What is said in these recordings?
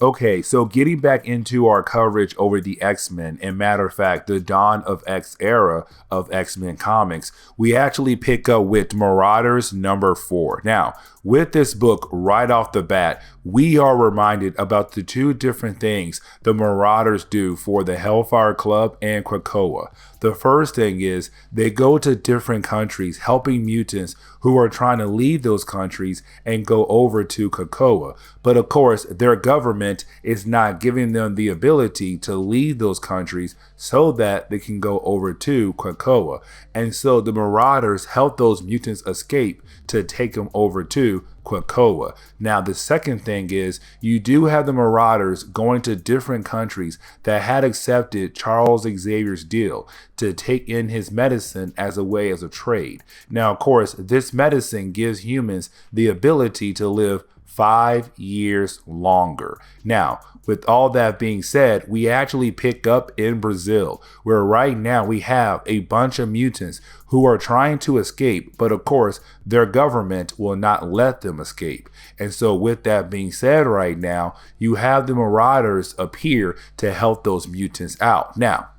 Okay, so getting back into our coverage over the X-Men, and matter of fact, the Dawn of X era of X-Men comics, we actually pick up with Marauders number 4. Now, with this book, right off the bat, we are reminded about the two different things the Marauders do for the Hellfire Club and Krakoa. The first thing is they go to different countries helping mutants who are trying to leave those countries and go over to Krakoa. But of course, their government is not giving them the ability to leave those countries so that they can go over to Krakoa. And so the Marauders help those mutants escape to take them over to Krakoa. Now, the second thing is you do have the Marauders going to different countries that had accepted Charles Xavier's deal to take in his medicine as a way as a trade. Now, of course, this medicine gives humans the ability to live 5 years longer. Now, with all that being said, we actually pick up in Brazil, where right now we have a bunch of mutants who are trying to escape, but of course, their government will not let them escape. And so with that being said right now, you have the Marauders appear to help those mutants out. Now,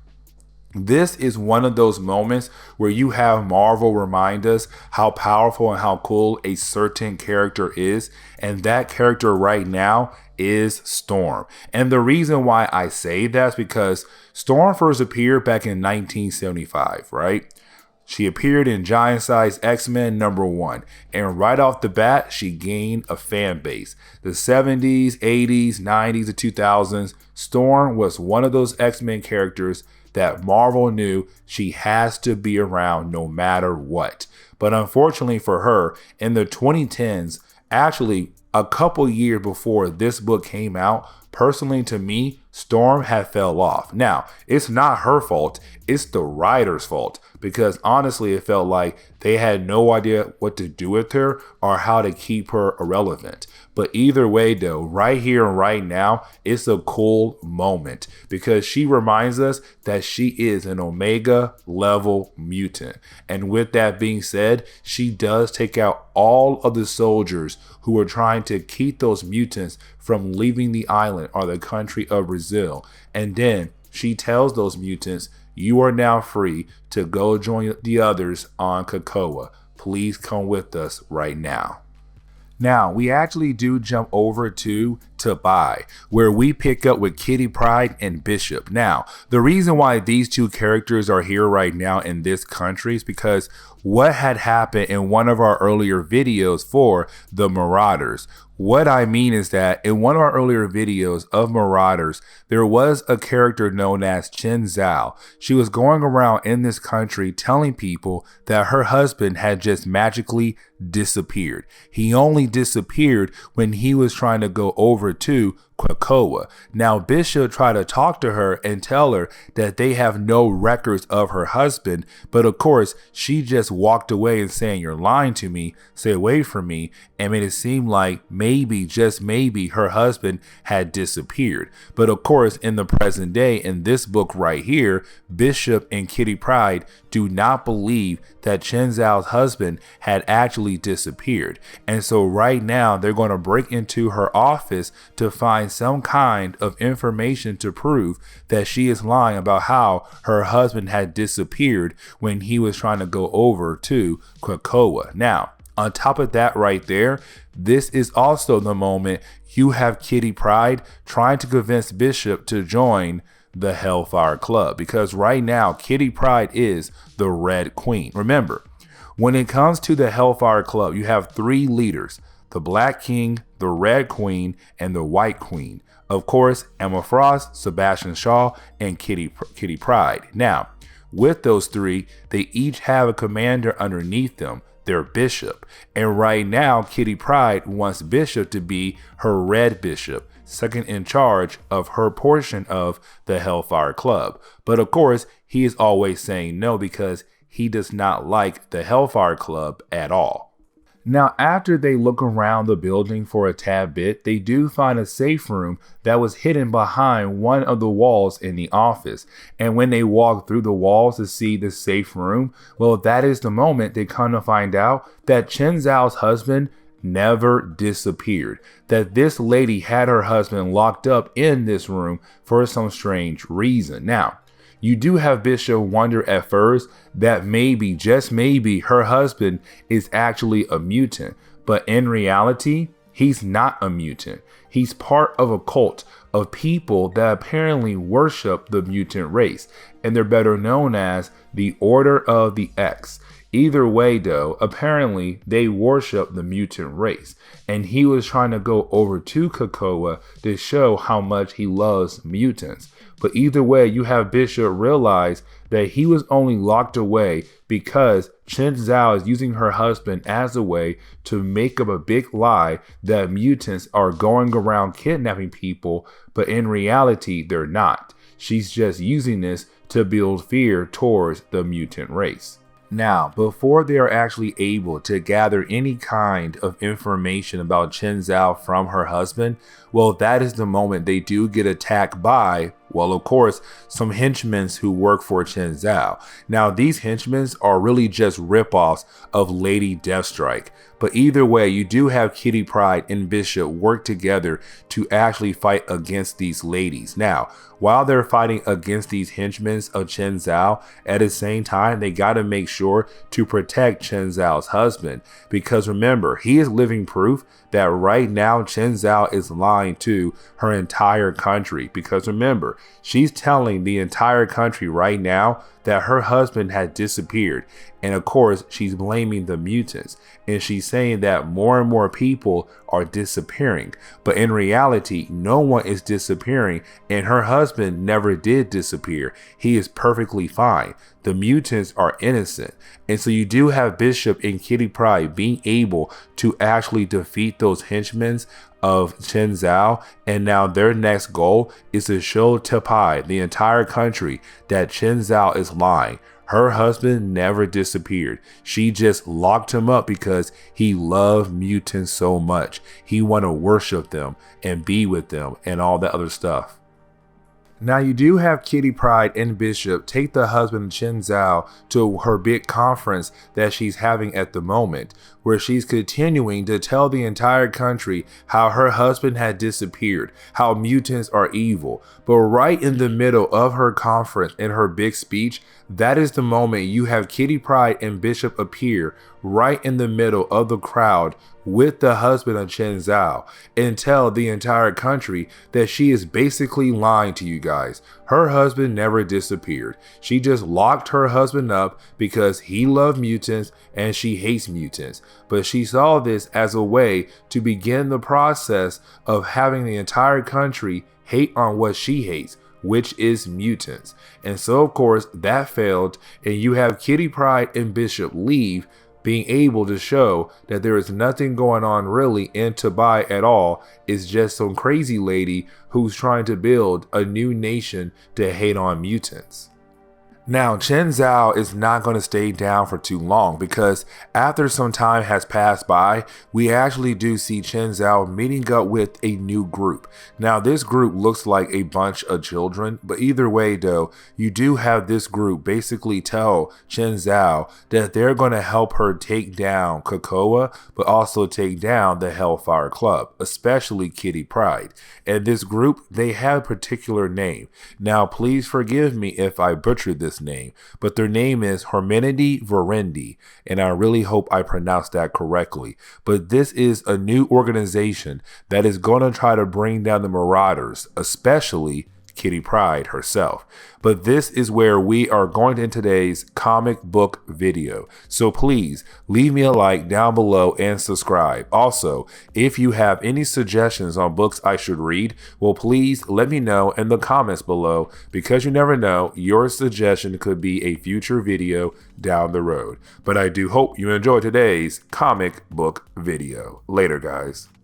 this is one of those moments where you have Marvel remind us how powerful and how cool a certain character is. And that character right now is Storm. And the reason why I say that is because Storm first appeared back in 1975, right? She appeared in Giant Size X-Men number 1, and right off the bat, she gained a fan base. The 70s, 80s, 90s, and 2000s, Storm was one of those X-Men characters that Marvel knew she has to be around no matter what. But unfortunately for her, in the 2010s, actually a couple years before this book came out, personally to me, Storm had fell off. Now, it's not her fault, it's the writer's fault, because honestly, it felt like they had no idea what to do with her or how to keep her irrelevant. But either way though, right here and right now, it's a cool moment because she reminds us that she is an Omega level mutant. And with that being said, she does take out all of the soldiers who are trying to keep those mutants from leaving the island or the country of Brazil. And then she tells those mutants, you are now free to go join the others on Krakoa. Please come with us right now. Now, we actually do jump over to COPPA, where we pick up with Kitty Pryde and Bishop. Now, the reason why these two characters are here right now in this country is because what had happened in one of our earlier videos for the Marauders. What I mean is that in one of our earlier videos of Marauders, there was a character known as Chen Zhao. She was going around in this country telling people that her husband had just magically disappeared. He only disappeared when he was trying to go over to Krakoa. Now, Bishop tried to talk to her and tell her that they have no records of her husband, but of course, she just walked away and saying, you're lying to me, stay away from me, and made it seem like maybe, just maybe, her husband had disappeared. But of course, in the present day, in this book right here, Bishop and Kitty Pryde do not believe that Chen Zhao's husband had actually disappeared. And so right now, they're going to break into her office to find some kind of information to prove that she is lying about how her husband had disappeared when he was trying to go over to Krakoa. Now, on top of that right there, this is also the moment you have Kitty Pryde trying to convince Bishop to join the Hellfire Club, because right now Kitty Pryde is the Red Queen. Remember, when it comes to the Hellfire Club, you have 3 leaders: the Black King, the Red Queen, and the White Queen. Of course, Emma Frost, Sebastian Shaw, and Kitty Pryde. Now, with those 3, they each have a commander underneath them, their bishop. And right now, Kitty Pryde wants Bishop to be her Red Bishop, second in charge of her portion of the Hellfire Club. But of course, he is always saying no because he does not like the Hellfire Club at all. Now, after they look around the building for a tad bit, they do find a safe room that was hidden behind one of the walls in the office. And when they walk through the walls to see the safe room, well, that is the moment they come to find out that Chen Zhao's husband never disappeared, that this lady had her husband locked up in this room for some strange reason. Now, you do have Bishop wonder at first that maybe, just maybe, her husband is actually a mutant, but in reality, he's not a mutant. He's part of a cult of people that apparently worship the mutant race, and they're better known as the Order of the X. Either way though, apparently they worship the mutant race, and he was trying to go over to COPPA to show how much he loves mutants. But either way, you have Bishop realize that he was only locked away because Chen Zhao is using her husband as a way to make up a big lie that mutants are going around kidnapping people, but in reality, they're not. She's just using this to build fear towards the mutant race. Now, before they are actually able to gather any kind of information about Chen Zhao from her husband, well, that is the moment they do get attacked by, well, of course, some henchmen who work for Chen Zhao. Now, these henchmen are really just ripoffs of Lady Deathstrike. But either way, you do have Kitty Pryde and Bishop work together to actually fight against these ladies. Now, while they're fighting against these henchmen of Chen Zhao, at the same time, they got to make sure to protect Chen Zhao's husband. Because remember, he is living proof that right now Chen Zhao is lying to her entire country. Because remember, she's telling the entire country right now that her husband had disappeared. And of course, she's blaming the mutants. And she's saying that more and more people are disappearing. But in reality, no one is disappearing. And her husband never did disappear. He is perfectly fine. The mutants are innocent. And so you do have Bishop and Kitty Pryde being able to actually defeat those henchmen of Chen Zhao, and now their next goal is to show COPPA, the entire country, that Chen Zhao is lying. Her husband never disappeared. She just locked him up because he loved mutants so much. He wanted to worship them and be with them and all that other stuff. Now you do have Kitty Pryde and Bishop take the husband Chen Zhao to her big conference that she's having at the moment, where she's continuing to tell the entire country how her husband had disappeared, how mutants are evil. But right in the middle of her conference, in her big speech, that is the moment you have Kitty Pryde and Bishop appear right in the middle of the crowd with the husband of Chen Zhao and tell the entire country that she is basically lying to you guys. Her husband never disappeared. She just locked her husband up because he loved mutants and she hates mutants. But she saw this as a way to begin the process of having the entire country hate on what she hates, which is mutants. And so of course that failed, and you have Kitty Pryde and Bishop leave, being able to show that there is nothing going on really in COPPA at all. It's just some crazy lady who's trying to build a new nation to hate on mutants. Now, Chen Zhao is not going to stay down for too long, because after some time has passed by, we actually do see Chen Zhao meeting up with a new group. Now, this group looks like a bunch of children, but either way though, you do have this group basically tell Chen Zhao that they're going to help her take down COPPA, but also take down the Hellfire Club, especially Kitty Pryde. And this group, they have a particular name. Now, please forgive me if I butchered this name, but their name is Hermenity Verendi, and I really hope I pronounced that correctly. But this is a new organization that is going to try to bring down the Marauders, especially Kitty Pryde herself. But this is where we are going in today's comic book video. So please leave me a like down below and subscribe. Also, if you have any suggestions on books I should read, well, please let me know in the comments below, because you never know, your suggestion could be a future video down the road. But I do hope you enjoyed today's comic book video. Later, guys.